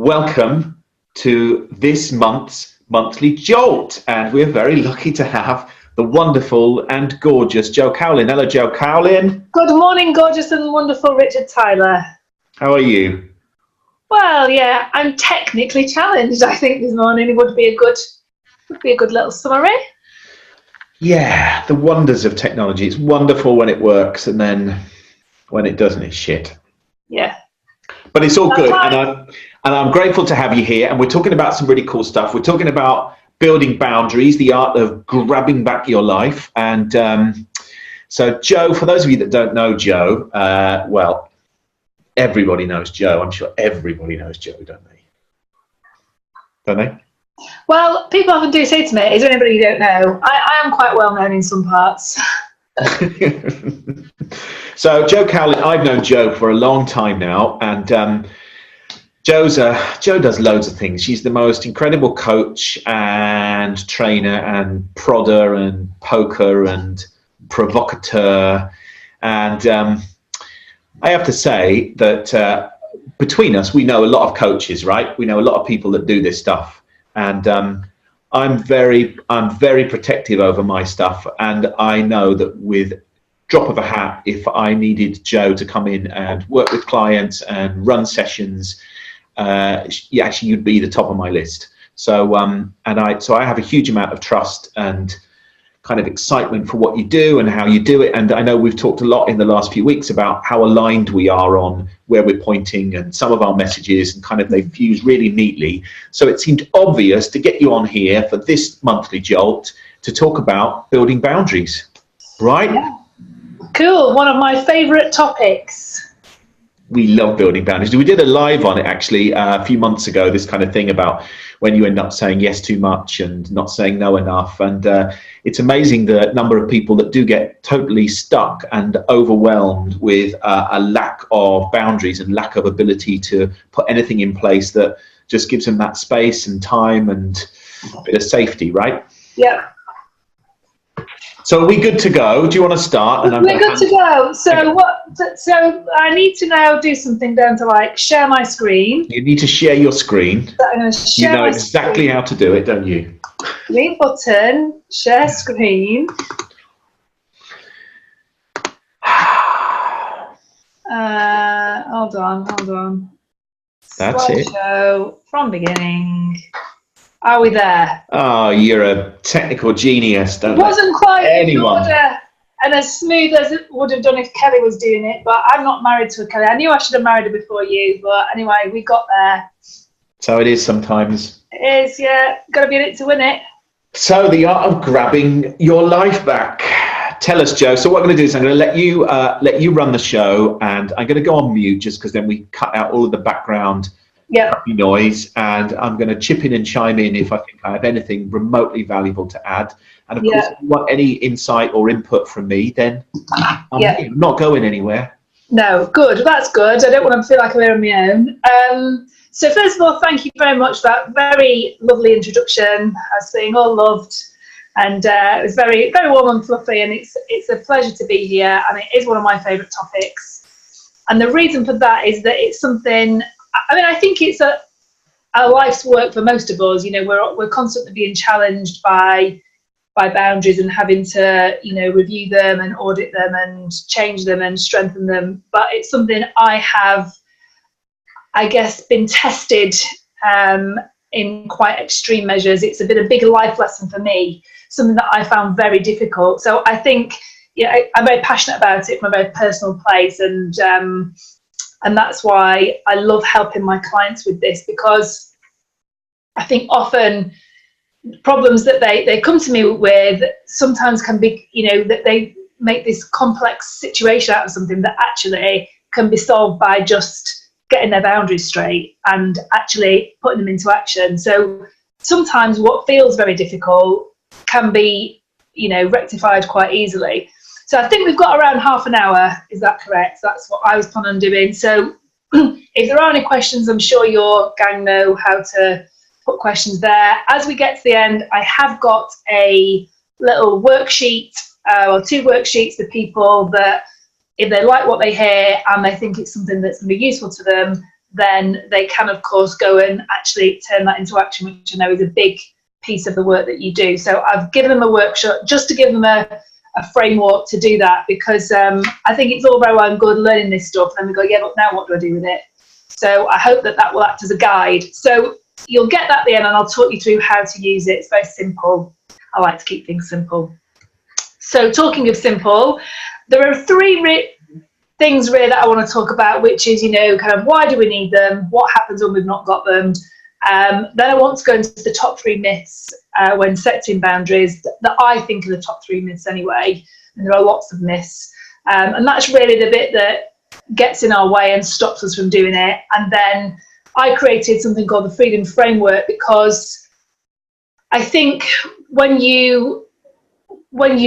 welcome to this month's monthly Jolt. And we're very lucky to have the wonderful and gorgeous Jo Cowlin. Hello, Jo Cowlin. Good morning, gorgeous and wonderful Richard Tyler. How are you? Well, yeah, I'm technically challenged. I think this morning would be a good little summary. Yeah, the wonders of technology. It's wonderful when it works, and then when it doesn't, it's shit. Yeah. But it's all good, and I'm grateful to have you here. And we're talking about some really cool stuff. We're talking about building boundaries, the art of grabbing back your life. And so, Jo, for those of you that don't know Jo, well, everybody knows Jo. I'm sure everybody knows Jo, don't they? Don't they? Well, people often do say to me, is there anybody you don't know? I am quite well known in some parts. So Jo Cowlin, I've known Jo for a long time now, and Jo does loads of things. She's the most incredible coach and trainer and prodder and poker and provocateur. And I have to say that between us, we know a lot of coaches, right? We know a lot of people that do this stuff. And I'm very protective over my stuff. And I know that with drop of a hat, if I needed Jo to come in and work with clients and run sessions, you'd be the top of my list. So I have a huge amount of trust and kind of excitement for what you do and how you do it. And I know we've talked a lot in the last few weeks about how aligned we are on where we're pointing and some of our messages, and kind of they fuse really neatly. So it seemed obvious to get you on here for this monthly Jolt to talk about building boundaries, right? Yeah. Cool. One of my favorite topics. We love building boundaries. We did a live on it actually a few months ago, this kind of thing about when you end up saying yes too much and not saying no enough. And it's amazing the number of people that do get totally stuck and overwhelmed with a lack of boundaries and lack of ability to put anything in place that just gives them that space and time and a bit of safety, right? Yeah. So are we good to go? Do you want to start? And we're good to go. So So I need to now do something down to like share my screen. You need to share your screen. So I'm going to share. You know exactly how to do it, don't you? Green button, share screen. Hold on. That's Slideshow from beginning. Are we there? Oh, you're a technical genius. It wasn't quite in order and as smooth as it would have done if Kelly was doing it, but I'm not married to a Kelly. I knew I should have married her before you, but anyway, we got there. So it is sometimes. It is, yeah. Got to be in it to win it. So the art of grabbing your life back. Tell us, Jo. So what I'm going to do is I'm going to let you run the show, and I'm going to go on mute just because then we cut out all of the background noise, and I'm going to chip in and chime in if I think I have anything remotely valuable to add. And of course, if you want any insight or input from me, then I'm not going anywhere. No, good. That's good. I don't want to feel like I'm here on my own. So first of all, thank you very much for that very lovely introduction. I was feeling all loved, and it was very, very warm and fluffy, and it's a pleasure to be here, and it is one of my favourite topics. And the reason for that is that it's something, I mean, I think it's a life's work for most of us. You know, we're constantly being challenged by boundaries and having to, you know, review them and audit them and change them and strengthen them. But it's something I have, I guess, been tested in quite extreme measures. It's been a big life lesson for me, something that I found very difficult. So I think, I'm very passionate about it from a very personal place, and that's why I love helping my clients with this, because I think often problems that they come to me with sometimes can be, you know, that they make this complex situation out of something that actually can be solved by just getting their boundaries straight and actually putting them into action. So sometimes what feels very difficult can be, you know, rectified quite easily. So I think we've got around half an hour. Is that correct? That's what I was planning on doing. So if there are any questions, I'm sure your gang know how to put questions there. As we get to the end, I have got a little worksheet or two worksheets for people that if they like what they hear and they think it's something that's going to be useful to them, then they can, of course, go and actually turn that into action, which I know is a big piece of the work that you do. So I've given them a workshop just to give them a framework to do that, because I think it's all very well and good learning this stuff, and then we go, yeah, but now what do I do with it? So I hope that that will act as a guide. So you'll get that at the end, and I'll talk you through how to use it. It's very simple. I like to keep things simple. So talking of simple, there are three things really that I want to talk about, which is, you know, kind of why do we need them? What happens when we've not got them? Then I want to go into the top 3 myths when setting boundaries that I think are the top 3 myths anyway. And there are lots of myths. And that's really the bit that gets in our way and stops us from doing it. And then I created something called the Freedom Framework, because I think when you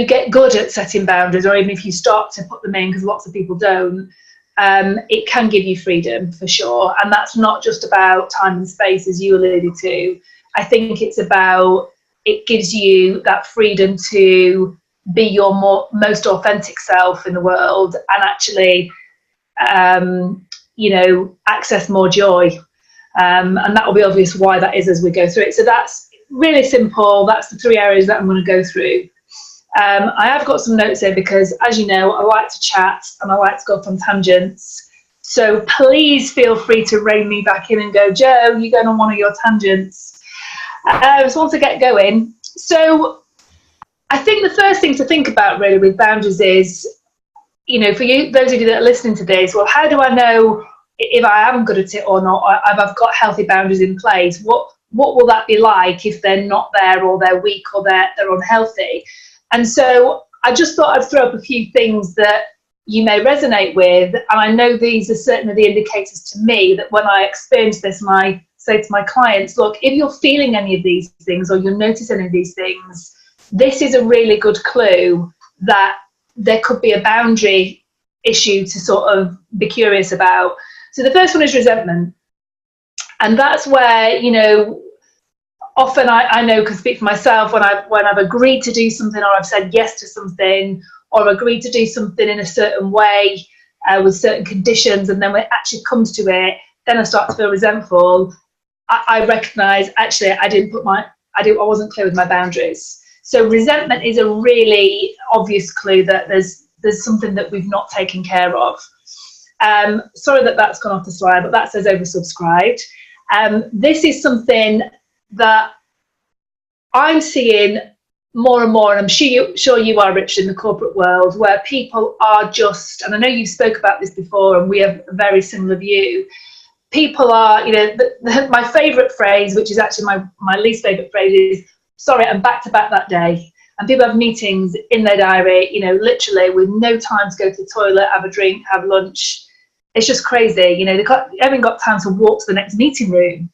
get good at setting boundaries, or even if you start to put them in, because lots of people don't, it can give you freedom for sure. And that's not just about time and space, as you alluded to. I think it's about, it gives you that freedom to be your most authentic self in the world, and actually, you know, access more joy. And that will be obvious why that is as we go through it. So that's really simple. That's the 3 areas that I'm going to go through. I have got some notes here because, as you know, I like to chat and I like to go off on tangents. So please feel free to rein me back in and go, Joe, you're going on one of your tangents. So once I get going. So I think the first thing to think about really with boundaries is, you know, for you, those of you that are listening to this, well, how do I know if I am good at it or not, or if I've got healthy boundaries in place? What will that be like if they're not there, or they're weak, or they're unhealthy? And so I just thought I'd throw up a few things that you may resonate with. And I know these are certainly the indicators to me that when I experience this, and I say to my clients, look, if you're feeling any of these things, or you notice any of these things, this is a really good clue that there could be a boundary issue to sort of be curious about. So the first one is resentment. And that's where, you know, often I know, can speak for myself, when I've agreed to do something, or I've said yes to something, or agreed to do something in a certain way with certain conditions, and then when it actually comes to it, then I start to feel resentful. I recognise actually I wasn't clear with my boundaries. So resentment is a really obvious clue that there's something that we've not taken care of. Sorry that that's gone off the slide, but that says oversubscribed. This is something that I'm seeing more and more, and I'm sure you are, Richard, in the corporate world, where people are just, and I know you spoke about this before, and we have a very similar view. People are, you know, my favourite phrase, which is actually my least favourite phrase, is, sorry, I'm back to back that day. And people have meetings in their diary, you know, literally with no time to go to the toilet, have a drink, have lunch. It's just crazy. You know, they haven't got time to walk to the next meeting room.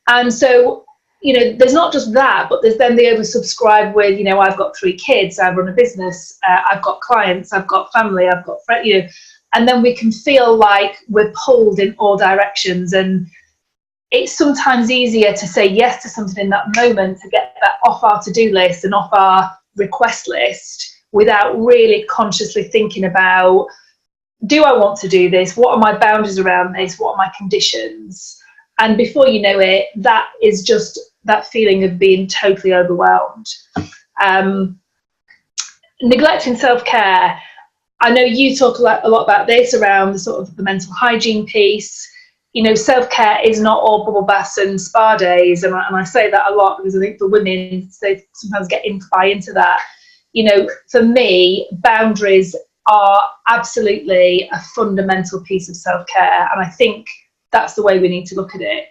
And so, you know, there's not just that, but there's then the oversubscribe with, you know, I've got 3 kids, I run a business, I've got clients, I've got family, I've got friends, you know, and then we can feel like we're pulled in all directions. And it's sometimes easier to say yes to something in that moment, to get that off our to-do list and off our request list, without really consciously thinking about, do I want to do this? What are my boundaries around this? What are my conditions? And before you know it, that is just that feeling of being totally overwhelmed. Neglecting self-care. I know you talk a lot about this around the sort of the mental hygiene piece. You know, self-care is not all bubble baths and spa days. And I say that a lot because I think for women, they sometimes buy into that. You know, for me, boundaries are absolutely a fundamental piece of self-care. And I think that's the way we need to look at it.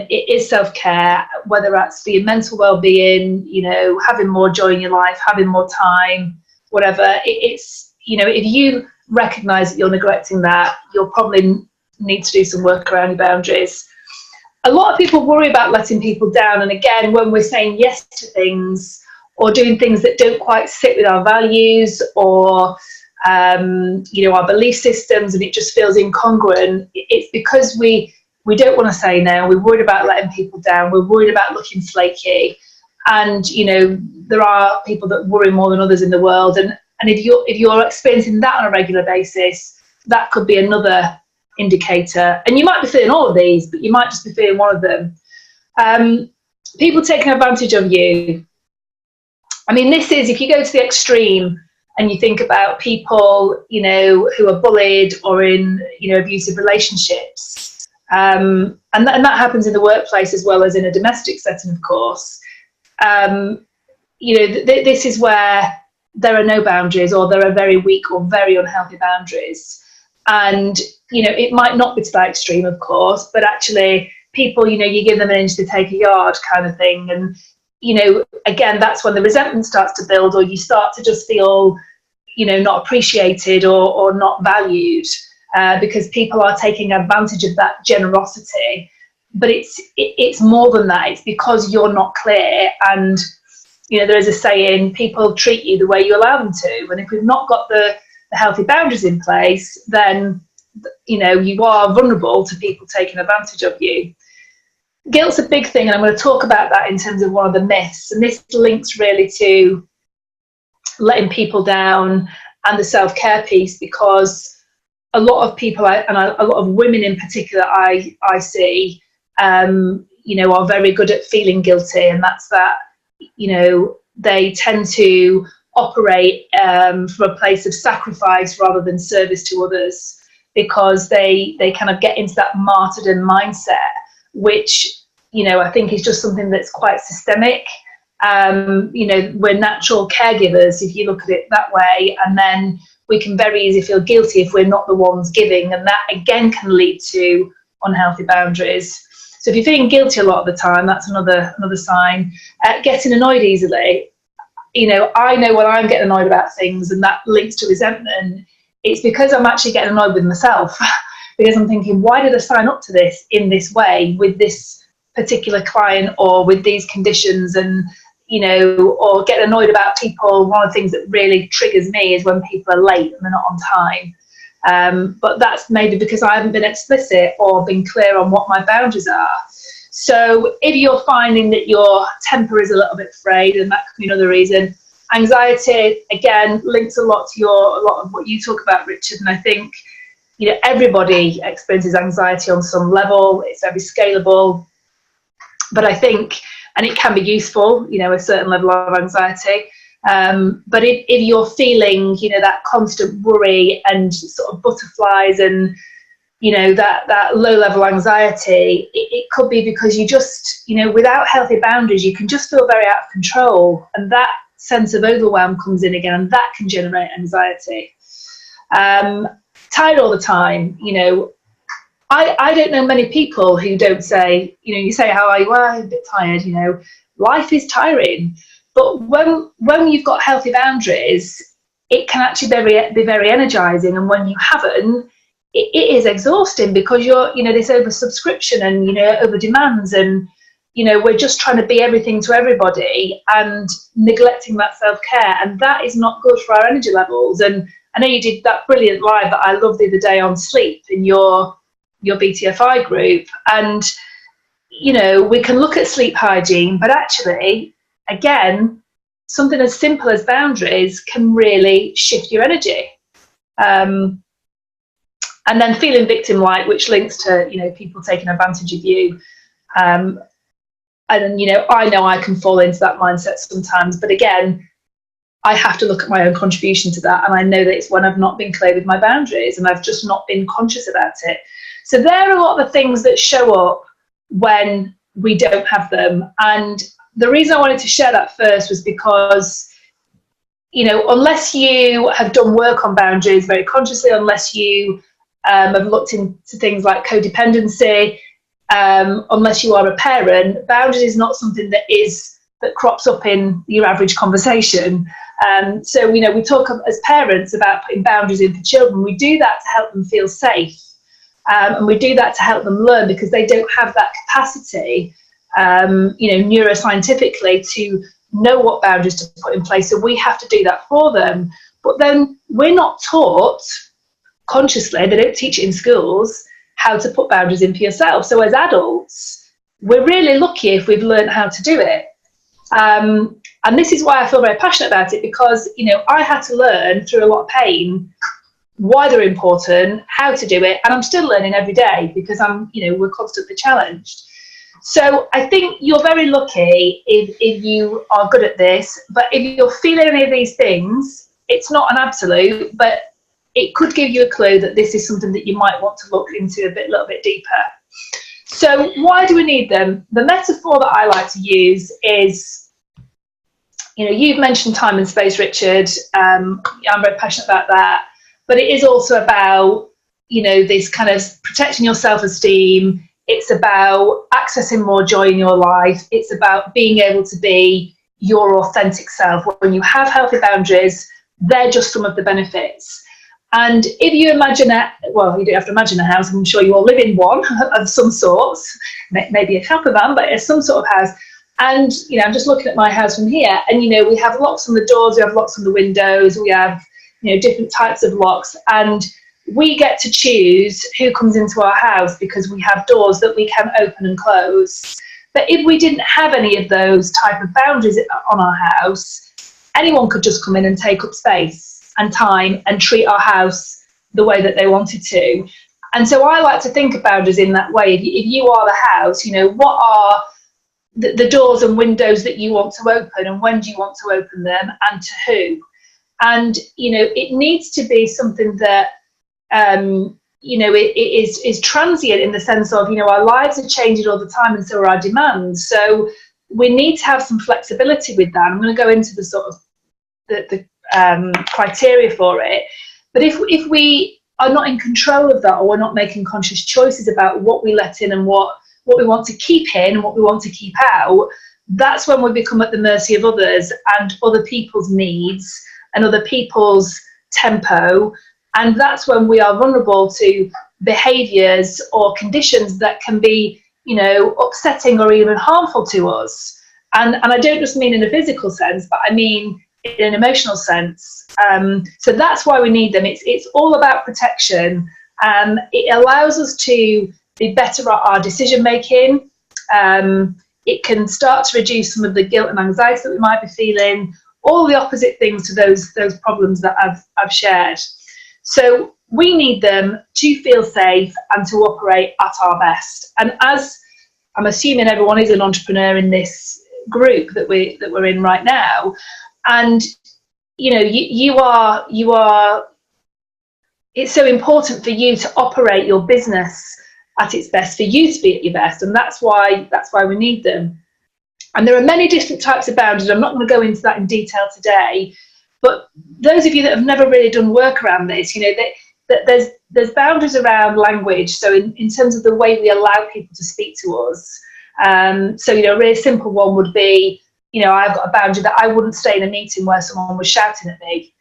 It is self-care, whether that's for your mental well-being, you know, having more joy in your life, having more time, whatever. It's, you know, if you recognise that you're neglecting that, you'll probably need to do some work around your boundaries. A lot of people worry about letting people down. And again, when we're saying yes to things, or doing things that don't quite sit with our values, or you know, our belief systems, and it just feels incongruent, it's because we don't want to say no. We're worried about letting people down. We're worried about looking flaky. And, you know, there are people that worry more than others in the world. And if you're experiencing that on a regular basis, that could be another indicator. And you might be feeling all of these, but you might just be feeling one of them. People taking advantage of you. I mean, this is, if you go to the extreme and you think about people, you know, who are bullied or in, you know, abusive relationships, and that happens in the workplace as well as in a domestic setting, of course. You know, this is where there are no boundaries, or there are very weak or very unhealthy boundaries. And, you know, it might not be to that extreme, of course, but actually people, you know, you give them an inch, they take a yard kind of thing. And, you know, again, that's when the resentment starts to build, or you start to just feel, you know, not appreciated or not valued, because people are taking advantage of that generosity. But it's more than that. It's because you're not clear. And, you know, there is a saying, people treat you the way you allow them to. And if we've not got the healthy boundaries in place, then, you know, you are vulnerable to people taking advantage of you. Guilt's a big thing, and I'm going to talk about that in terms of one of the myths. And this links really to letting people down and the self-care piece, because a lot of people, a lot of women in particular, I see, you know, are very good at feeling guilty. And that's that, you know, they tend to operate from a place of sacrifice rather than service to others, because they kind of get into that martyrdom mindset, which, you know, I think is just something that's quite systemic. You know, we're natural caregivers, if you look at it that way, and then we can very easily feel guilty if we're not the ones giving, and that again can lead to unhealthy boundaries. So if you're feeling guilty a lot of the time, that's another sign. Getting annoyed easily. You know, I know when I'm getting annoyed about things, and that links to resentment, it's because I'm actually getting annoyed with myself because I'm thinking, why did I sign up to this in this way with this particular client or with these conditions? And, you know, or get annoyed about people. One of the things that really triggers me is when people are late and they're not on time. But that's maybe because I haven't been explicit or been clear on what my boundaries are. So if you're finding that your temper is a little bit frayed, and that could be another reason. Anxiety, again, links a lot to a lot of what you talk about, Richard. And I think, you know, everybody experiences anxiety on some level. It's very scalable. But I think, and it can be useful, you know, a certain level of anxiety. But if you're feeling, you know, that constant worry and sort of butterflies and, you know, that low level anxiety, it could be because you just, you know, without healthy boundaries, you can just feel very out of control. And that sense of overwhelm comes in again, and that can generate anxiety. Tired all the time, you know, I don't know many people who don't say, you know, you say, how are you? Well, I'm a bit tired, you know, life is tiring. But when you've got healthy boundaries, it can actually be very energizing. And when you haven't, it is exhausting, because you're, you know, this oversubscription and, you know, over demands, and, you know, we're just trying to be everything to everybody and neglecting that self-care. And that is not good for our energy levels. And I know you did that brilliant live that I loved the other day on sleep in your BTFI group. And, you know, we can look at sleep hygiene, but actually, again, something as simple as boundaries can really shift your energy. And then feeling victim-like, which links to, you know, people taking advantage of you. And, you know I can fall into that mindset sometimes. But again, I have to look at my own contribution to that. And I know that it's when I've not been clear with my boundaries and I've just not been conscious about it. So there are a lot of things that show up when we don't have them. And the reason I wanted to share that first was because, you know, unless you have done work on boundaries very consciously, unless you have looked into things like codependency, unless you are a parent, boundaries is not something that crops up in your average conversation. So, you know, we talk as parents about putting boundaries in for children. We do that to help them feel safe. And we do that to help them learn, because they don't have that capacity, you know, neuroscientifically, to know what boundaries to put in place. So we have to do that for them. But then we're not taught consciously, they don't teach it in schools, how to put boundaries in for yourself. So as adults, we're really lucky if we've learned how to do it. And this is why I feel very passionate about it, because, you know, I had to learn through a lot of pain why they're important, how to do it, and I'm still learning every day because we're constantly challenged. So I think you're very lucky if you are good at this, but if you're feeling any of these things, it's not an absolute, but it could give you a clue that this is something that you might want to look into a little bit deeper. So why do we need them? The metaphor that I like to use is, you've mentioned time and space, Richard. I'm very passionate about that. But it is also about, this kind of protecting your self-esteem. It's about accessing more joy in your life. It's about being able to be your authentic self. When you have healthy boundaries, they're just some of the benefits. And if you imagine you don't have to imagine a house. I'm sure you all live in one of some sorts, maybe a camper van, but it's some sort of house. And, I'm just looking at my house from here, and, we have locks on the doors, we have locks on the windows, we have, different types of locks. And we get to choose who comes into our house because we have doors that we can open and close. But if we didn't have any of those type of boundaries on our house, anyone could just come in and take up space and time and treat our house the way that they wanted to. And so I like to think of boundaries in that way. If you are the house, what are the doors and windows that you want to open, and when do you want to open them, and to who? And, it needs to be something that, it is transient in the sense of, our lives are changing all the time, and so are our demands. So we need to have some flexibility with that. I'm going to go into the sort of the criteria for it. But if we are not in control of that, or we're not making conscious choices about what we let in and what we want to keep in and what we want to keep out, that's when we become at the mercy of others and other people's needs and other people's tempo. And that's when we are vulnerable to behaviours or conditions that can be, upsetting or even harmful to us. And I don't just mean in a physical sense, but I mean in an emotional sense. So that's why we need them. It's all about protection. It allows us to be better at our decision making. It can start to reduce some of the guilt and anxiety that we might be feeling, all the opposite things to those problems that I've shared. So we need them to feel safe and to operate at our best. And as I'm assuming everyone is an entrepreneur in this group that we're in right now, and you are. It's so important for you to operate your business at its best, for you to be at your best, and that's why we need them. And there are many different types of boundaries. I'm not going to go into that in detail today, but those of you that have never really done work around this, there's boundaries around language. So in terms of the way we allow people to speak to us. So a really simple one would be, I've got a boundary that I wouldn't stay in a meeting where someone was shouting at me,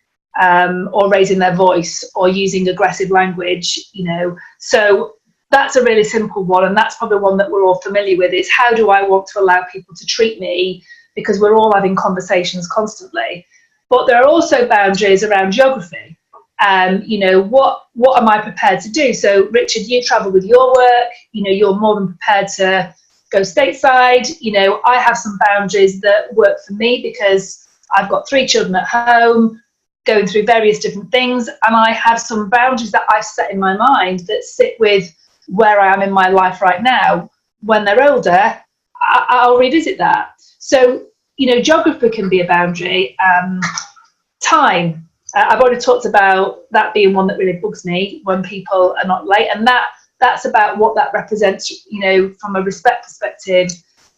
or raising their voice or using aggressive language. So that's a really simple one, and that's probably one that we're all familiar with, is how do I want to allow people to treat me, because we're all having conversations constantly. But there are also boundaries around geography. What am I prepared to do? So Richard, you travel with your work, you're more than prepared to go stateside. I have some boundaries that work for me because I've got 3 children at home going through various different things, and I have some boundaries that I've set in my mind that sit with where I am in my life right now. When they're older, I'll revisit that. So, geography can be a boundary. Time. I've already talked about that being one that really bugs me, when people are not late, and that's about what that represents, from a respect perspective.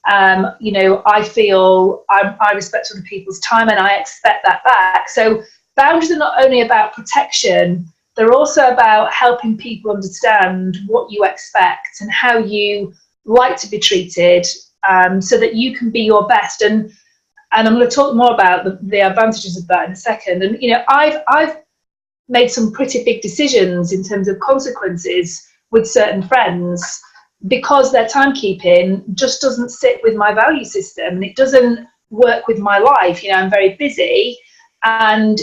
I feel I respect other people's time, and I expect that back. So boundaries are not only about protection, they're also about helping people understand what you expect and how you like to be treated, so that you can be your best. And I'm going to talk more about the advantages of that in a second. And, I've made some pretty big decisions in terms of consequences with certain friends because their timekeeping just doesn't sit with my value system, and it doesn't work with my life. I'm very busy, and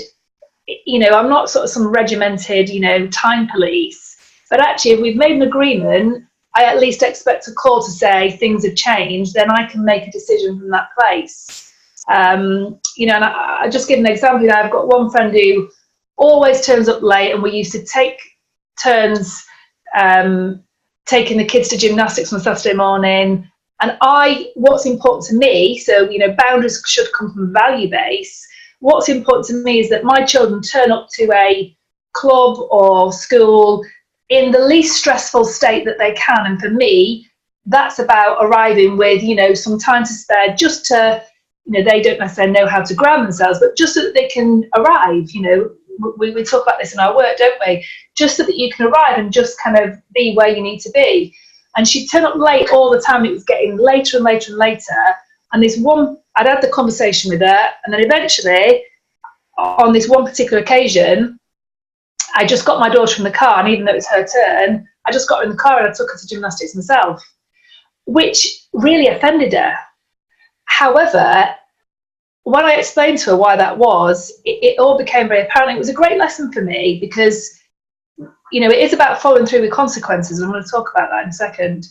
I'm not sort of some regimented, time police. But actually, if we've made an agreement, I at least expect a call to say things have changed, then I can make a decision from that place. And I just give an example. I've got one friend who always turns up late, and we used to take turns taking the kids to gymnastics on Saturday morning. And what's important to me, so, you know, boundaries should come from a value base. What's important to me is that my children turn up to a club or school in the least stressful state that they can. And for me, that's about arriving with, you know, some time to spare, just to, you know, they don't necessarily know how to ground themselves, but just so that they can arrive. You know, we talk about this in our work, don't we? Just so that you can arrive and just kind of be where you need to be. And she'd turn up late all the time. It was getting later and later and later. And I'd had the conversation with her, and then eventually, on this one particular occasion, I just got my daughter in the car, and even though it was her turn, I just got her in the car and I took her to gymnastics myself, which really offended her. However, when I explained to her why that was, it all became very apparent. It was a great lesson for me because, you know, it is about following through with consequences. I'm going to talk about that in a second.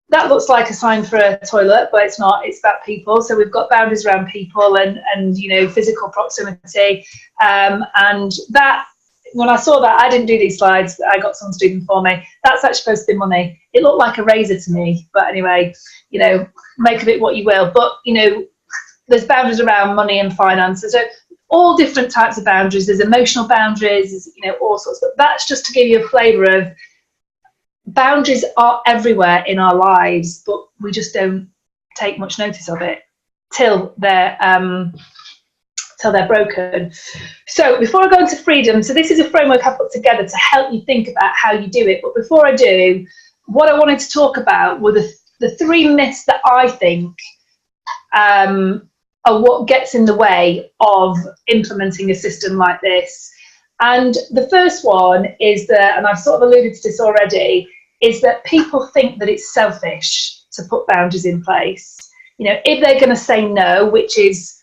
That looks like a sign for a toilet, but it's not. It's about people. So we've got boundaries around people and you know, physical proximity. And that, when I saw that, I didn't do these slides. I got someone to do them for me. That's actually supposed to be money. It looked like a razor to me. But anyway, you know, make of it what you will. But, you know, there's boundaries around money and finances. So all different types of boundaries. There's emotional boundaries, there's, you know, all sorts. But that's just to give you a flavour of boundaries are everywhere in our lives, but we just don't take much notice of it till they're broken. So before I go into freedom, so this is a framework I put together to help you think about how you do it. But before I do, what I wanted to talk about were the three myths that I think are what gets in the way of implementing a system like this. And the first one is that, and I've sort of alluded to this already, is that people think that it's selfish to put boundaries in place. You know, if they're going to say no, which is,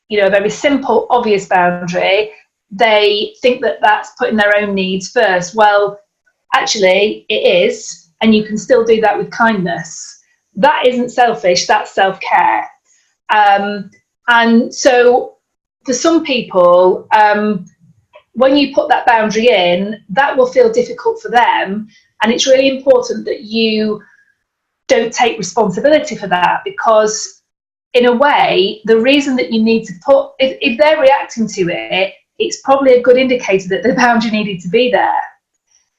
you know, a very simple, obvious boundary, they think that that's putting their own needs first. Well, actually, it is, and you can still do that with kindness. That isn't selfish, that's self-care. And so for some people, when you put that boundary in, that will feel difficult for them. And it's really important that you don't take responsibility for that, because in a way, the reason that you need to put, if they're reacting to it, it's probably a good indicator that the boundary needed to be there,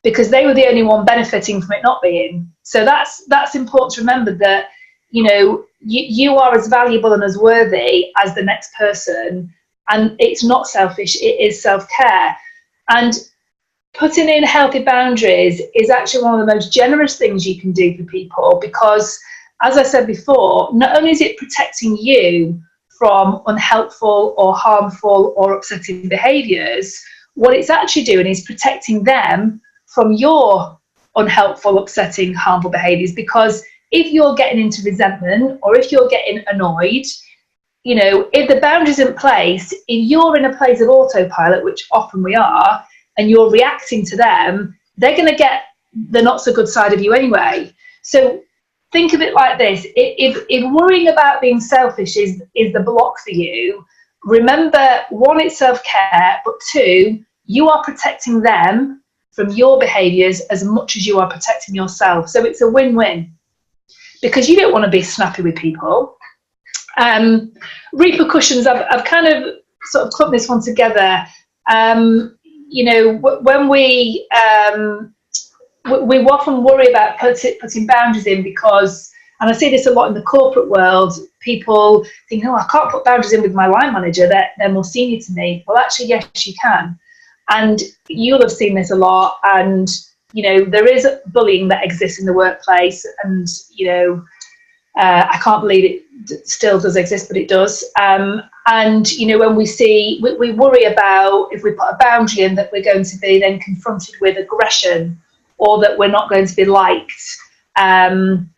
because they were the only one benefiting from it not being. So that's important to remember, that, you know, you are as valuable and as worthy as the next person, and it's not selfish, it is self-care. And putting in healthy boundaries is actually one of the most generous things you can do for people, because, as I said before, not only is it protecting you from unhelpful or harmful or upsetting behaviours, what it's actually doing is protecting them from your unhelpful, upsetting, harmful behaviours. Because if you're getting into resentment, or if you're getting annoyed, you know, if the boundary's in place, if you're in a place of autopilot, which often we are, and you're reacting to them, they're going to get the not so good side of you anyway. So think of it like this. If worrying about being selfish is the block for you, remember, one, it's self-care, but two, you are protecting them from your behaviours as much as you are protecting yourself. So it's a win-win, because you don't want to be snappy with people. Repercussions, I've kind of sort of clumped this one together. You know, when we often worry about putting boundaries in, because, and I see this a lot in the corporate world, people think, no, I can't put boundaries in with my line manager, they're more senior to me. Well, actually, yes, you can. And you'll have seen this a lot. And, you know, there is bullying that exists in the workplace. And, you know, I can't believe it still does exist, but it does. And, you know, when we worry about, if we put a boundary in, that we're going to be then confronted with aggression, or that we're not going to be liked. And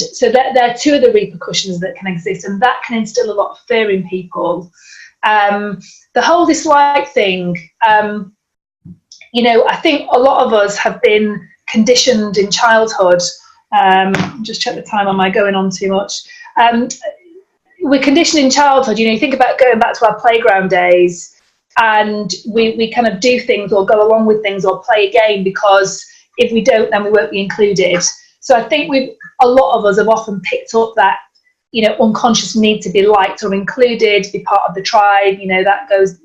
so there are two of the repercussions that can exist, and that can instill a lot of fear in people. The whole dislike thing, you know, I think a lot of us have been conditioned in childhood. Just check the time, am I going on too much? We're conditioned in childhood, you know, you think about going back to our playground days, and we kind of do things or go along with things or play a game because if we don't, then we won't be included. So I think a lot of us have often picked up that, unconscious need to be liked or included, be part of the tribe. That goes,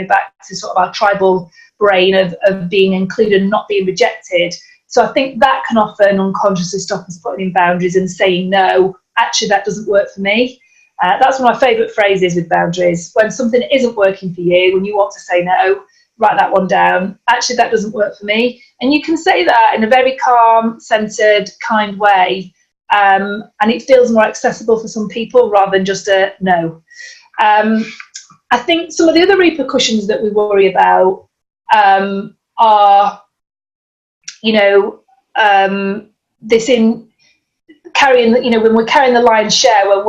back to sort of our tribal brain of being included and not being rejected. So I think that can often unconsciously stop us putting in boundaries and saying, no, actually, that doesn't work for me. That's one of my favourite phrases with boundaries. When something isn't working for you, when you want to say no, write that one down. Actually, that doesn't work for me. And you can say that in a very calm, centred, kind way. And it feels more accessible for some people rather than just a no. I think some of the other repercussions that we worry about are, this in carrying, when we're carrying the lion's share, when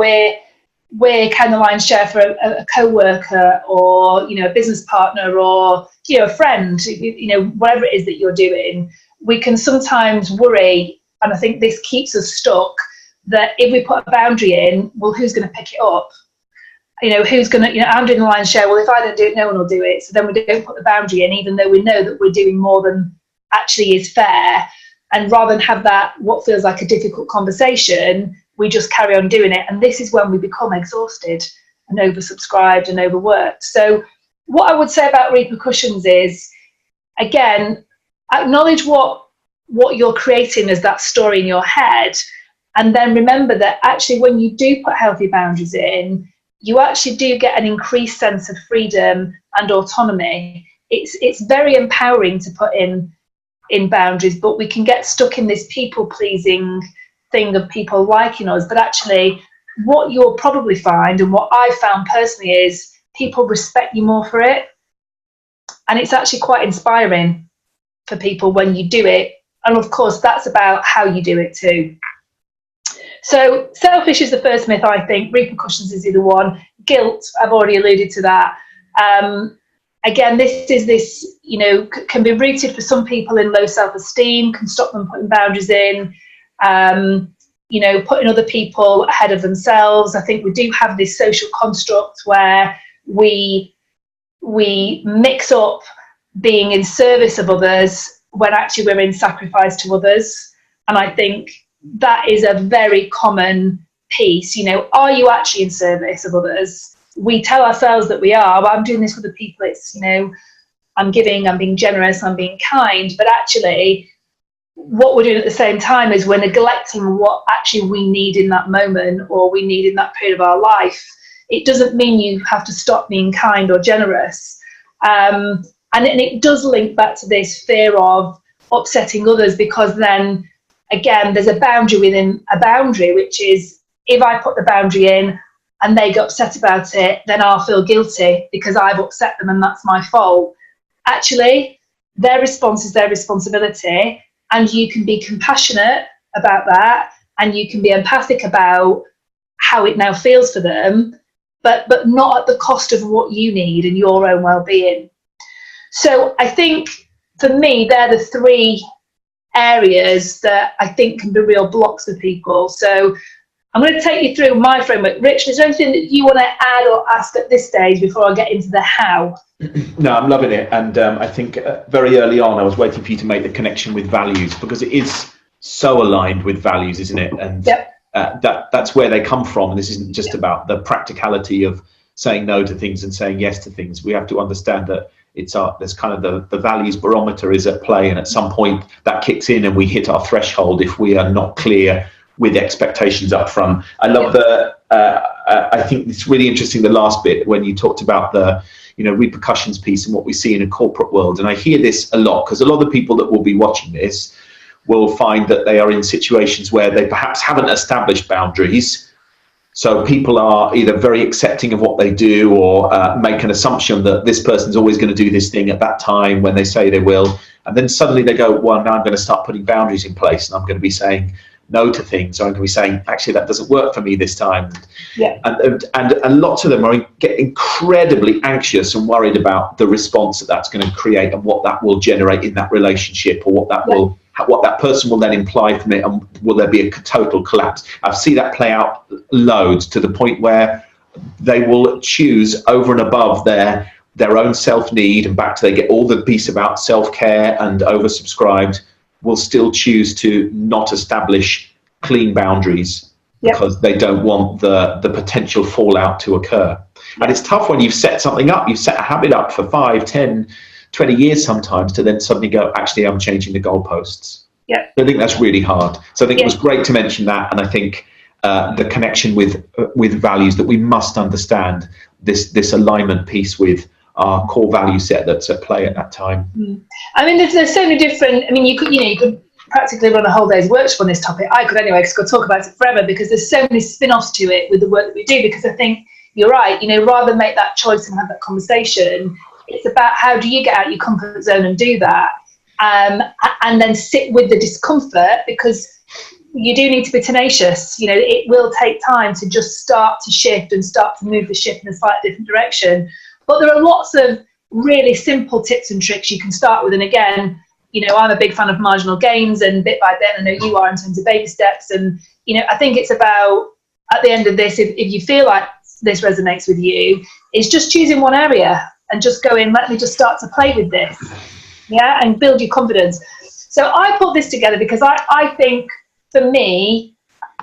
we're carrying the lion's share for a co-worker or, a business partner or, a friend, whatever it is that you're doing, we can sometimes worry, and I think this keeps us stuck, that if we put a boundary in, well, who's going to pick it up? Who's going to, I'm doing the lion's share, well, if I don't do it, no one will do it. So then we don't put the boundary in, even though we know that we're doing more than actually is fair. And rather than have that, what feels like a difficult conversation, we just carry on doing it. And this is when we become exhausted and oversubscribed and overworked. So what I would say about repercussions is, again, acknowledge what you're creating as that story in your head. And then remember that actually when you do put healthy boundaries in, you actually do get an increased sense of freedom and autonomy. It's very empowering to put in boundaries, but we can get stuck in this people-pleasing thing of people liking us. But actually, what you'll probably find, and what I found personally, is people respect you more for it. And it's actually quite inspiring for people when you do it. And of course, that's about how you do it too. So selfish is the first myth, I think. Repercussions is the other one. Guilt, I've already alluded to that. Again, this can be rooted for some people in low self-esteem, can stop them putting boundaries in, putting other people ahead of themselves. I think we do have this social construct where we mix up being in service of others when actually we're in sacrifice to others. And I think that is a very common piece. Are you actually in service of others? We tell ourselves that we are, but I'm doing this for the people. It's, I'm giving, I'm being generous, I'm being kind. But actually, what we're doing at the same time is we're neglecting what actually we need in that moment or we need in that period of our life. It doesn't mean you have to stop being kind or generous. And it does link back to this fear of upsetting others, because then, again, there's a boundary within a boundary, which is if I put the boundary in and they get upset about it, then I'll feel guilty because I've upset them and that's my fault. Actually, their response is their responsibility, and you can be compassionate about that and you can be empathic about how it now feels for them, but not at the cost of what you need and your own well-being. So I think for me, they're the three areas that I think can be real blocks for people. So I'm going to take you through my framework. Rich, is there anything that you want to add or ask at this stage before I get into the how? No, I'm loving it. And I think very early on, I was waiting for you to make the connection with values, because it is so aligned with values, isn't it? And yep. That's where they come from. And this isn't just about the practicality of saying no to things and saying yes to things. We have to understand that there's kind of the values barometer is at play. And at some point that kicks in and we hit our threshold if we are not clear with expectations up front. I love I think it's really interesting, the last bit when you talked about the repercussions piece and what we see in a corporate world. And I hear this a lot because a lot of the people that will be watching this will find that they are in situations where they perhaps haven't established boundaries. So people are either very accepting of what they do or make an assumption that this person's always going to do this thing at that time when they say they will. And then suddenly they go, well, now I'm going to start putting boundaries in place and I'm going to be saying no to things. Or I'm going to be saying, actually, that doesn't work for me this time. Yeah. And lots of them are get incredibly anxious and worried about the response that's going to create and what that will generate in that relationship, or what that person will then imply from it, and will there be a total collapse. I've seen that play out loads, to the point where they will choose over and above their their own self-need, and back to they get all the piece about self-care and oversubscribed, will still choose to not establish clean boundaries because they don't want the potential fallout to occur. And it's tough when you've set something up, you've set a habit up for 5, 10, 20 years sometimes, to then suddenly go, actually, I'm changing the goalposts. Yeah. I think that's really hard. So I think it was great to mention that. And I think the connection with values, that we must understand this alignment piece with our core value set that's at play at that time. I mean, there's so many different, I mean, you could practically run a whole day's workshop on this topic. I could anyway, because I could talk about it forever, because there's so many spin-offs to it with the work that we do, because I think you're right, rather than make that choice and have that conversation, it's about how do you get out your comfort zone and do that, and then sit with the discomfort, because you do need to be tenacious. It will take time to just start to shift and start to move the ship in a slightly different direction. But there are lots of really simple tips and tricks you can start with. And again, I'm a big fan of marginal gains, and bit by bit, I know you are, in terms of baby steps. And, I think it's about, at the end of this, if you feel like this resonates with you, is just choosing one area and just going, let me just start to play with this. Yeah. And build your confidence. So I put this together because I think, for me,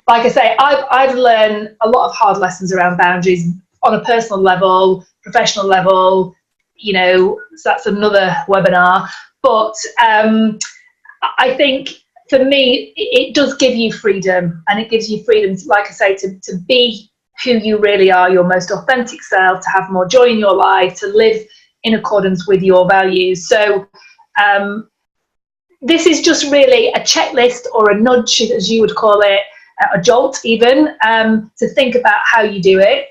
like I say, I've learned a lot of hard lessons around boundaries on a personal level, professional level, so that's another webinar. But I think for me, it does give you freedom, and it gives you freedom, like I say, to be who you really are, your most authentic self, to have more joy in your life, to live in accordance with your values. So this is just really a checklist, or a nudge, as you would call it, a jolt even, to think about how you do it.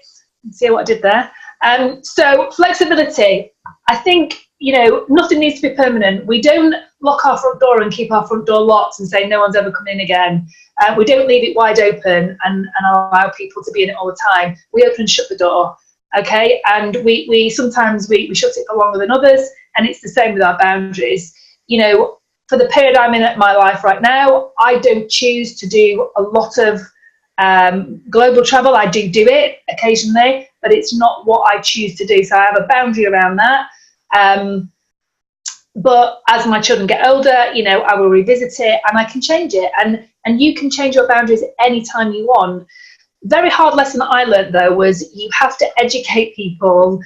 See what I did there? So flexibility, I think, nothing needs to be permanent. We don't lock our front door and keep our front door locked and say no one's ever coming in again. We don't leave it wide open and allow people to be in it all the time. We open and shut the door, okay? And we sometimes we shut it for longer than others, and it's the same with our boundaries. For the period I'm in at my life right now, I don't choose to do a lot of global travel. I do it occasionally, but it's not what I choose to do. So I have a boundary around that. But as my children get older, I will revisit it, and I can change it. And you can change your boundaries anytime you want. Very hard lesson that I learned, though, was you have to educate people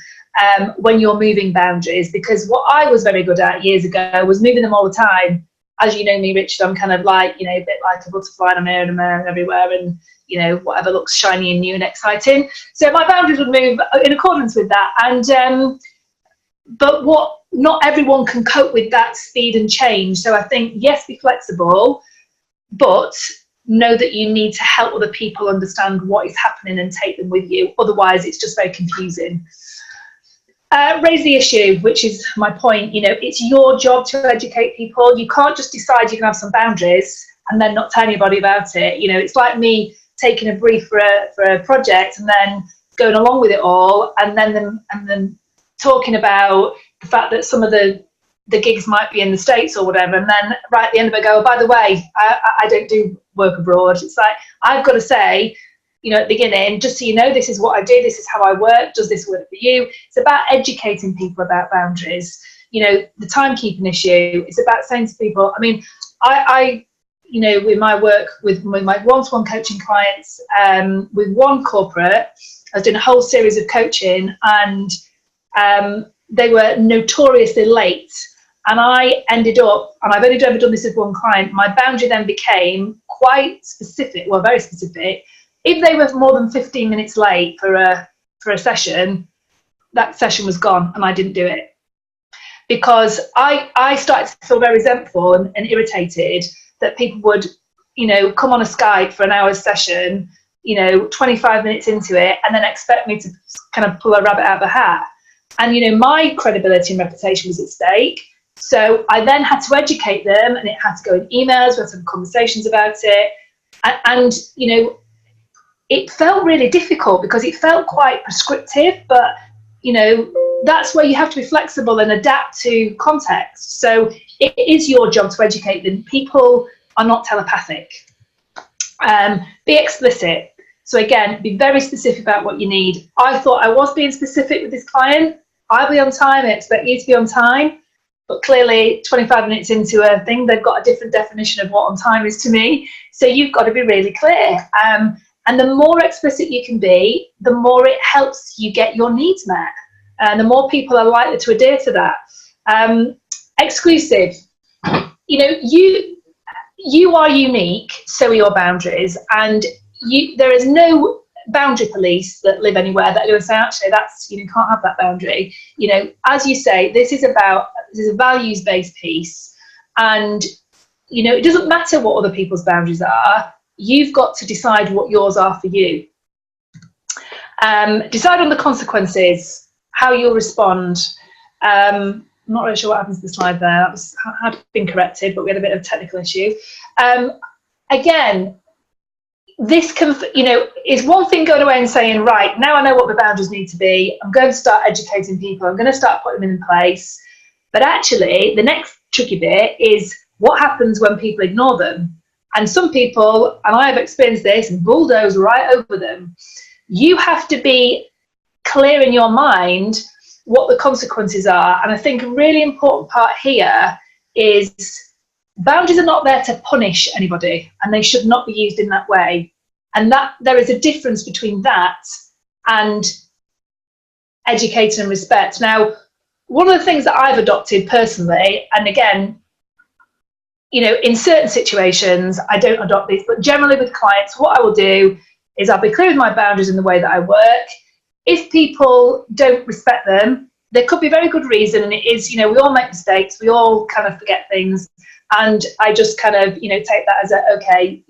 when you're moving boundaries, because what I was very good at years ago was moving them all the time. As you know me, Richard, I'm kind of like, a bit like a butterfly, and I'm here and I'm everywhere, and, whatever looks shiny and new and exciting. So my boundaries would move in accordance with that. And, but not everyone can cope with that speed and change. So I think, yes, be flexible, but know that you need to help other people understand what is happening and take them with you. Otherwise, it's just very confusing. Raise the issue, which is my point. It's your job to educate people. You can't just decide you can have some boundaries and then not tell anybody about it. It's like me taking a brief for a project and then going along with it all, and then talking about the fact that some of the gigs might be in the States or whatever, and then right at the end of it go, oh, by the way, I don't do work abroad. It's like, I've got to say, at the beginning, just so you know, this is what I do, this is how I work, does this work for you? It's about educating people about boundaries. The timekeeping issue, it's about saying to people, I mean, I with my work with my one-to-one coaching clients, with one corporate, I was doing a whole series of coaching, and they were notoriously late. And I ended up, and I've only ever done this with one client, my boundary then became quite specific, well, very specific. If they were more than 15 minutes late for a session, that session was gone, and I didn't do it. Because I started to feel very resentful and irritated that people would, come on a Skype for an hour's session, 25 minutes into it, and then expect me to kind of pull a rabbit out of the hat. And, my credibility and reputation was at stake. So I then had to educate them, and it had to go in emails, we had some conversations about it. And it felt really difficult because it felt quite prescriptive, but, that's where you have to be flexible and adapt to context. So it is your job to educate them. People are not telepathic. Be explicit. So again, be very specific about what you need. I thought I was being specific with this client. I'll be on time, I expect you to be on time. But clearly 25 minutes into a thing, they've got a different definition of what on time is to me. So you've got to be really clear. And the more explicit you can be, the more it helps you get your needs met. And the more people are likely to adhere to that. Exclusive. You know, you are unique, so are your boundaries. And there is no boundary police that live anywhere that are going to say, actually, that's, you can't have that boundary. You know, as you say, this is a values-based piece, and it doesn't matter what other people's boundaries are. You've got to decide what yours are for you. Decide on the consequences, how you'll respond. I'm not really sure what happens to the slide there. That had been corrected, but we had a bit of a technical issue. Again, this can, is one thing going away and saying, right, now I know what the boundaries need to be. I'm going to start educating people. I'm going to start putting them in place. But actually, the next tricky bit is what happens when people ignore them. And some people, and I have experienced this, bulldoze right over them. You have to be clear in your mind what the consequences are. And I think a really important part here is boundaries are not there to punish anybody, and they should not be used in that way. And that there is a difference between that and educate and respect. Now, one of the things that I've adopted personally, and again, in certain situations, I don't adopt these, but generally with clients, what I will do is I'll be clear with my boundaries in the way that I work. If people don't respect them, there could be a very good reason, and it is, we all make mistakes, we all kind of forget things, and I just kind of, take that as a, okay,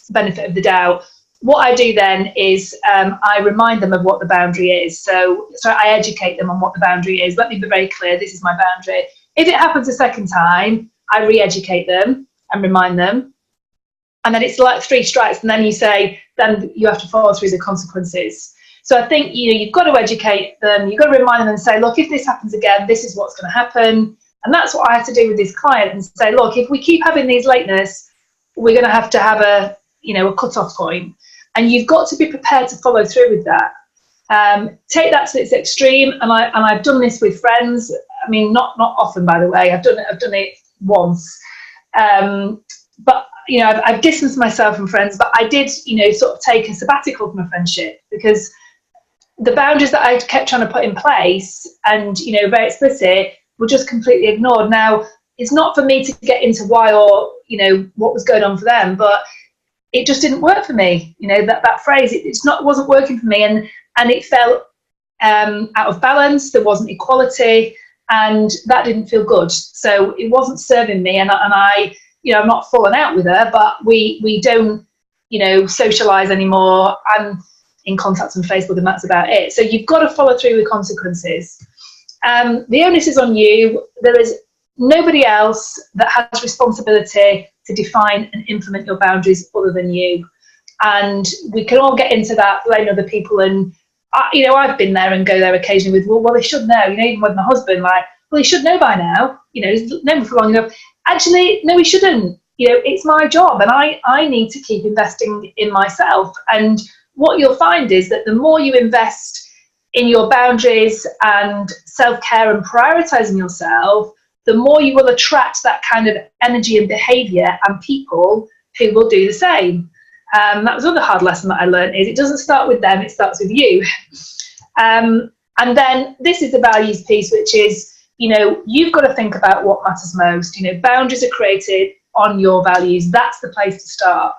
benefit of the doubt. What I do then is I remind them of what the boundary is. So I educate them on what the boundary is. Let me be very clear, this is my boundary. If it happens a second time, I re-educate them and remind them. And then it's like 3 strikes, and then you say, then you have to follow through the consequences. So I think, you've got to educate them, you've got to remind them and say, look, if this happens again, this is what's going to happen. And that's what I have to do with this client, and say, look, if we keep having these lateness, we're going to have a cut-off point. And you've got to be prepared to follow through with that. Take that to its extreme, and I've done this with friends. I mean, not often, by the way. I've done it once. But I've distanced myself from friends, but I did, sort of take a sabbatical from a friendship, because the boundaries that I kept trying to put in place and, very explicit, were just completely ignored. Now, it's not for me to get into why or, what was going on for them, but it just didn't work for me. That phrase, it wasn't working for me, and it felt out of balance. There wasn't equality, and that didn't feel good. So it wasn't serving me, and I I'm not fallen out with her, but we don't, socialise anymore. I'm in contact on Facebook, and that's about it. So you've got to follow through with consequences. The onus is on you. There is nobody else that has responsibility to define and implement your boundaries other than you. And we can all get into that, blame other people. And, I've been there and go there occasionally with, well, they should know, even with my husband, like, well, he should know by now, he's known me for long enough. Actually, no, he shouldn't. It's my job, and I need to keep investing in myself. And what you'll find is that the more you invest in your boundaries and self-care and prioritizing yourself, the more you will attract that kind of energy and behavior and people who will do the same. That was another hard lesson that I learned, is it doesn't start with them, it starts with you. And then this is the values piece, which is, you've got to think about what matters most. Boundaries are created on your values. That's the place to start.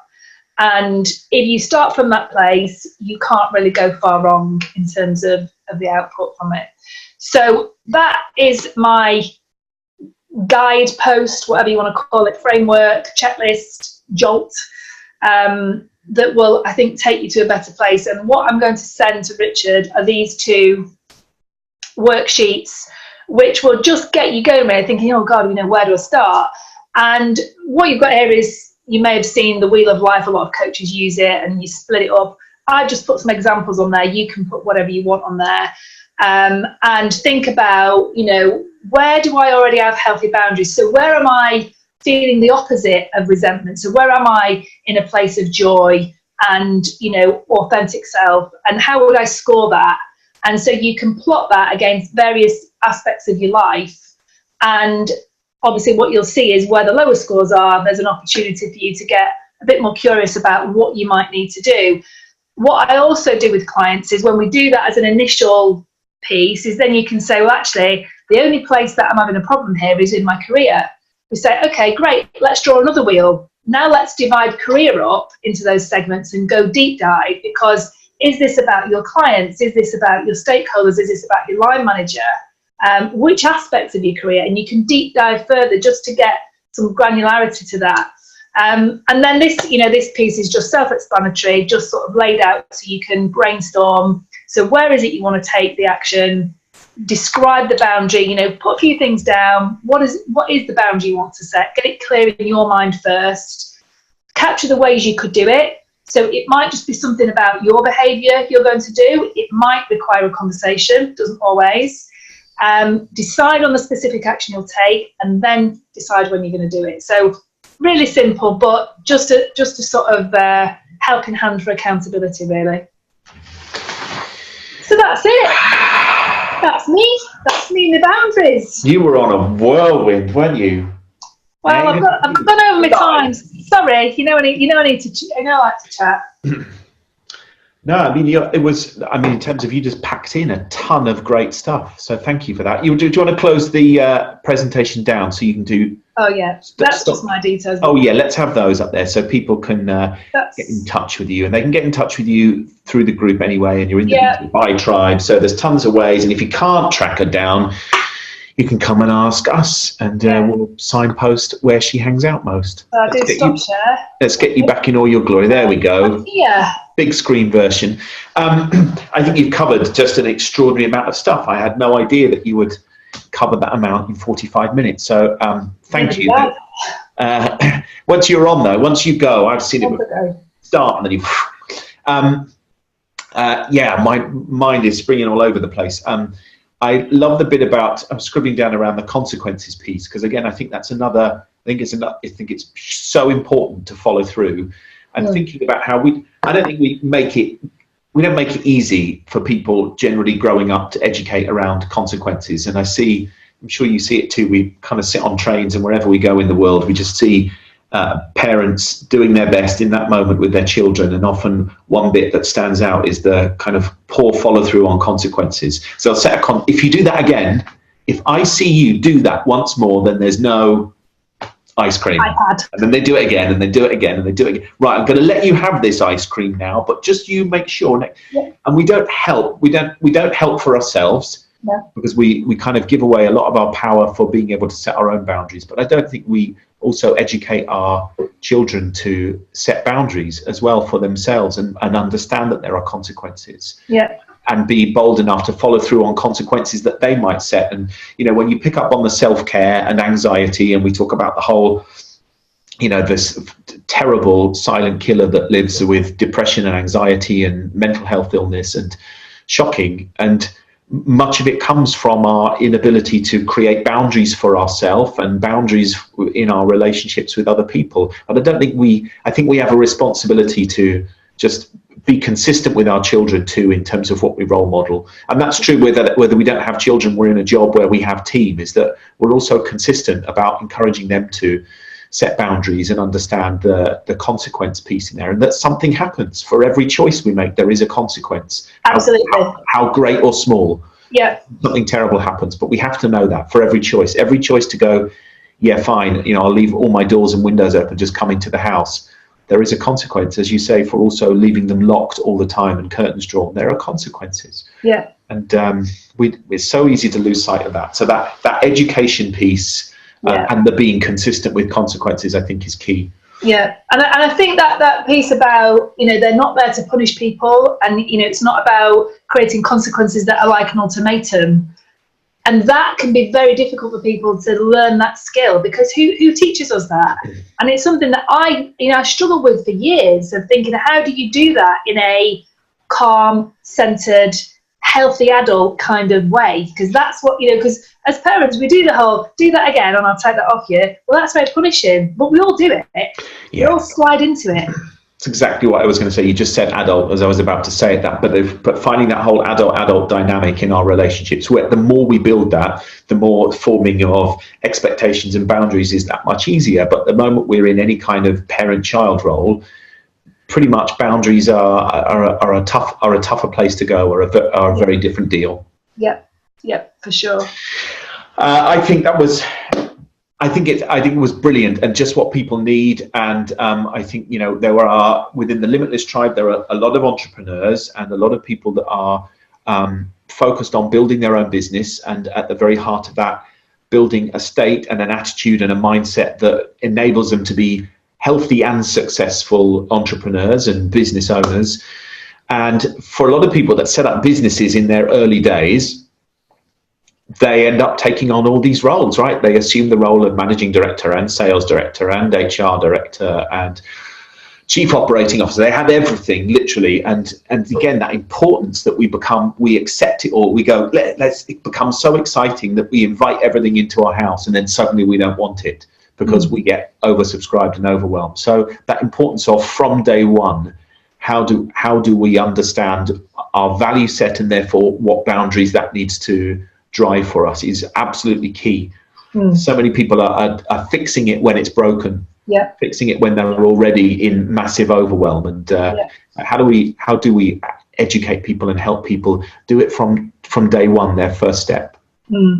And if you start from that place, you can't really go far wrong in terms of the output from it. So that is my guidepost, whatever you want to call it, framework, checklist, jolt, that will, I think, take you to a better place. And what I'm going to send to Richard are these 2 worksheets, which will just get you going there thinking, oh God, where do I start? And what you've got here is, you may have seen the Wheel of Life. A lot of coaches use it, and you split it up. I've just put some examples on there. You can put whatever you want on there. And think about, where do I already have healthy boundaries? So where am I feeling the opposite of resentment? So where am I in a place of joy and, authentic self? And how would I score that? And so you can plot that against various aspects of your life. And obviously what you'll see is where the lower scores are, there's an opportunity for you to get a bit more curious about what you might need to do. What I also do with clients is when we do that as an initial piece, is then you can say, well, actually, the only place that I'm having a problem here is in my career. We say, okay, great, let's draw another wheel. Now let's divide career up into those segments and go deep dive, because is this about your clients? Is this about your stakeholders? Is this about your line manager? Which aspects of your career? And you can deep dive further just to get some granularity to that. And then this piece is just self-explanatory, just sort of laid out so you can brainstorm. So where is it you want to take the action? Describe the boundary, put a few things down. What is the boundary you want to set? Get it clear in your mind first. Capture the ways you could do it. So it might just be something about your behaviour you're going to do. It might require a conversation, doesn't always. Decide on the specific action you'll take, and then decide when you're going to do it. So really simple, but just a sort of helping hand for accountability, really. So that's it. That's me. That's me and the boundaries. You were on a whirlwind, weren't you? Well, I've gone over my times. Sorry, I like to chat. No, I mean, in terms of, you just packed in a ton of great stuff. So thank you for that. Do you want to close the presentation down so you can do? Oh yeah, that's just my details. Oh yeah, let's have those up there so people can get in touch with you, and they can get in touch with you through the group anyway. And you're in the Buy Tribe, so there's tons of ways. And if you can't track her down, you can come and ask us, and we'll signpost where she hangs out most. Share. Let's get you back in all your glory. There we go. Yeah. Big screen version. I think you've covered just an extraordinary amount of stuff. I had no idea that you would cover that amount in 45 minutes. So thank you. Once you're on, though, once you go, I've seen it start and then you... my mind is springing all over the place. I love the bit about, I'm scribbling down around the consequences piece, because again, I think that's another, I think it's so important to follow through, and thinking about how we don't make it easy for people generally growing up to educate around consequences. And I'm sure you see it too, we kind of sit on trains and wherever we go in the world, we just see parents doing their best in that moment with their children, and often one bit that stands out is the kind of poor follow through on consequences. So I'll if you do that again, if I see you do that once more, then there's no ice cream. And then they do it again, and they do it again, and they do it again. Right, I'm going to let you have this ice cream now, but just you make sure. And we don't help. We don't help for ourselves. Because we kind of give away a lot of our power for being able to set our own boundaries. But I don't think we also educate our children to set boundaries as well for themselves, and understand that there are consequences. And be bold enough to follow through on consequences that they might set. And, when you pick up on the self-care and anxiety, and we talk about the whole, this terrible silent killer that lives with depression and anxiety and mental health illness, and shocking. And much of it comes from our inability to create boundaries for ourselves and boundaries in our relationships with other people. And I think we have a responsibility to just be consistent with our children too, in terms of what we role model. And that's true whether we don't have children, we're in a job where we have team, is that we're also consistent about encouraging them to set boundaries and understand the consequence piece in there, and that something happens for every choice we make. There is a consequence. Absolutely. How great or small. Something terrible happens, but we have to know that for every choice to go, yeah, fine, I'll leave all my doors and windows open, just come into the house. There is a consequence, as you say, for also leaving them locked all the time and curtains drawn. There are consequences. And it's so easy to lose sight of that. So that education piece, and the being consistent with consequences, I think, is key. And I think that piece about, they're not there to punish people, and, it's not about creating consequences that are like an ultimatum. And that can be very difficult for people to learn that skill, because who teaches us that? And it's something that I struggled with for years, of thinking, how do you do that in a calm, centered, healthy adult kind of way? Because that's what, because as parents, we do the whole, do that again and I'll take that off you. Well, that's very punishing, but we all do it. We all slide into it. It's exactly what I was going to say. You just said adult as I was about to say that, but finding that whole adult dynamic in our relationships, where the more we build that, the more forming of expectations and boundaries is that much easier. But the moment we're in any kind of parent-child role, pretty much boundaries are a tougher place to go, or are a very different deal. Yep, for sure. I think it was brilliant and just what people need. And I think, there are, within the Limitless Tribe, there are a lot of entrepreneurs and a lot of people that are focused on building their own business, and at the very heart of that, building a state and an attitude and a mindset that enables them to be healthy and successful entrepreneurs and business owners. And for a lot of people that set up businesses in their early days, they end up taking on all these roles, right? They assume the role of managing director and sales director and HR director and chief operating officer. They have everything, literally. And again, that importance that we accept it all. We go, it becomes so exciting that we invite everything into our house, and then suddenly we don't want it because we get oversubscribed and overwhelmed. So that importance of, from day one, how do we understand our value set, and therefore what boundaries that needs to drive for us, is absolutely key. So many people are fixing it when it's broken, fixing it when they're already in massive overwhelm. And how do we educate people and help people do it from day one, their first step?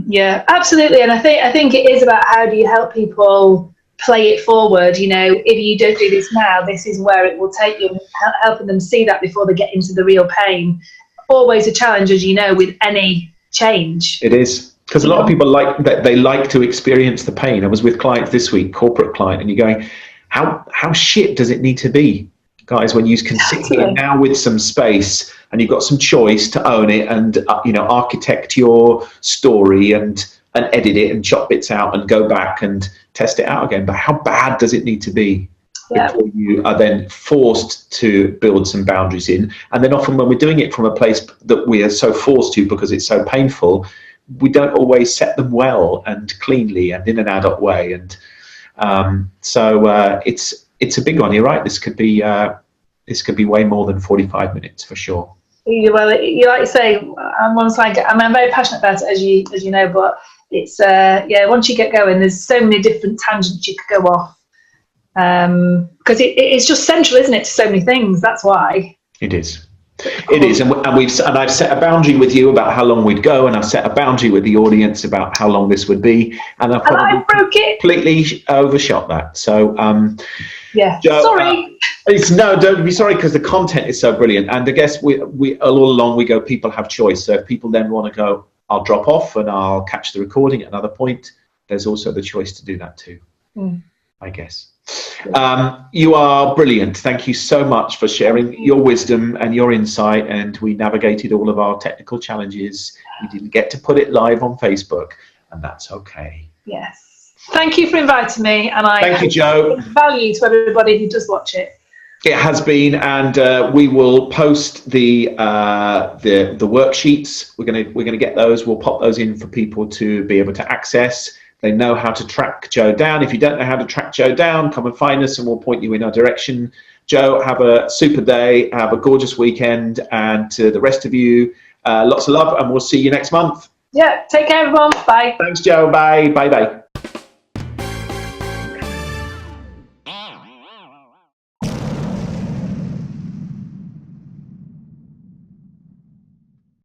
Yeah, absolutely. And I think it is about, how do you help people play it forward? If you don't do this now, this is where it will take you, helping them see that before they get into the real pain. Always a challenge, as you know, with any change. It is, because a lot of people like to experience the pain. I was with clients this week, corporate client, and you're going, how shit does it need to be, guys, when you can sit here now with some space and you've got some choice to own it and architect your story and edit it and chop bits out and go back and test it out again. But how bad does it need to be before you are then forced to build some boundaries in? And then often when we're doing it from a place that we are so forced to because it's so painful, we don't always set them well and cleanly and in an adult way. And so it's a big one. You're right. This could be way more than 45 minutes for sure. Well, you like to say, I'm very passionate about it, as you know, but it's once you get going, there's so many different tangents you could go off. Because it's just central, isn't it, to so many things? That's why. It is. It is, and I've set a boundary with you about how long we'd go, and I've set a boundary with the audience about how long this would be, and I broke it. Completely overshot that. So, Joe, sorry. Don't be sorry, because the content is so brilliant, and I guess we all along we go, people have choice. So if people then want to go, I'll drop off and I'll catch the recording at another point. There's also the choice to do that too. I guess. You are brilliant. Thank you so much for sharing your wisdom and your insight, and we navigated all of our technical challenges. We didn't get to put it live on Facebook, and that's okay. Yes. Thank you for inviting me, and thank you, Joe. Value to everybody who does watch it. It has been, and we will post the worksheets. We're gonna get those. We'll pop those in for people to be able to access. They know how to track Joe down. If you don't know how to track Joe down, come and find us and we'll point you in our direction. Joe, have a super day, have a gorgeous weekend, and to the rest of you, lots of love, and we'll see you next month. Yeah, take care, everyone. Bye. Thanks, Joe. Bye. Bye-bye.